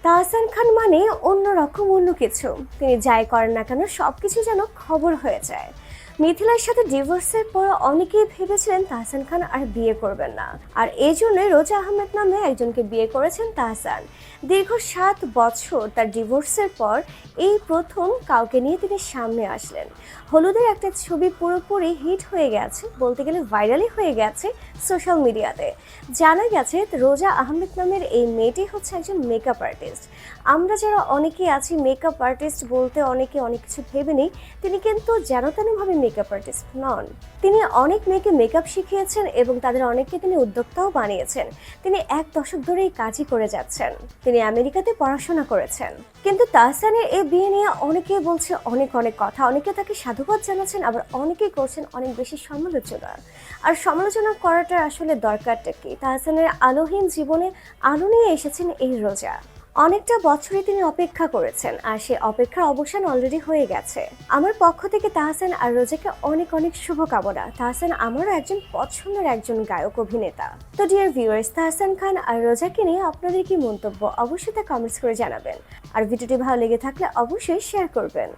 তাহসান খান মানে অন্যরকম অন্য কিছু। তিনি যাই করেন না কেন সবকিছু যেন খবর হয়ে যায়। মিথিলার সাথে ডিভোর্সের পর অনেকেই ভেবেছিলেন তাহসান খান আর বিয়ে করবেন না, আর এই জন্য রোজা আহমেদ নামে একজনকে বিয়ে করেছেন তাহসান। দীর্ঘ 7 বছর তার ডিভোর্সের পর এই প্রথম কাউকে নিয়ে তিনি সামনে আসলেন। হলুদের একটা ছবি পুরোপুরি হিট হয়ে গেছে, বলতে গেলে ভাইরালই হয়ে গেছে সোশ্যাল মিডিয়াতে। জানা গেছে রোজা আহমেদ নামের এই মেয়েটি হচ্ছে একজন মেকআপ আর্টিস্ট। আমরা যারা অনেকেই আছি মেকআপ আর্টিস্ট বলতে অনেকে অনেক কিছু ভেবে নিই, তিনি কিন্তু যেন তেনভাবে মেকআপ আর্টিস্ট নন। তিনি অনেক মেয়েকে মেকআপ শিখিয়েছেন এবং তাদের অনেককে তিনি উদ্যোক্তাও বানিয়েছেন। তিনি 1 দশক ধরে এই কাজই করে যাচ্ছেন। তিনি আমেরিকাতে পড়াশোনা করেছেন। কিন্তু তাহসানের এই বিয়ে নিয়ে অনেকেই বলছে অনেক অনেক কথা, অনেকে তাকে সাধুবাদ জানাচ্ছেন, আবার অনেকেই করছেন অনেক বেশি সমালোচনা। আর সমালোচনা করাটা আসলে দরকারটা কি? তাহসানের আলোহীন জীবনে আলো নিয়ে এসেছেন এই রোজা। অনেকটা বছরই তিনি অপেক্ষা করেছেন, আর সে অপেক্ষার অবসান অলরেডি হয়ে গেছে। আমার পক্ষ থেকে তাহসান আর রোজাকে অনেক অনেক শুভকামনা। তাহসান আমারও একজন পছন্দের একজন গায়ক অভিনেতা। তো ডিয়ার ভিউয়ার্স, তাহসান খান আর রোজাকে নিয়ে আপনাদের কি মন্তব্য অবশ্যই তা কমেন্টস করে জানাবেন। আর ভিডিওটি ভালো লেগে থাকলে অবশ্যই শেয়ার করবেন।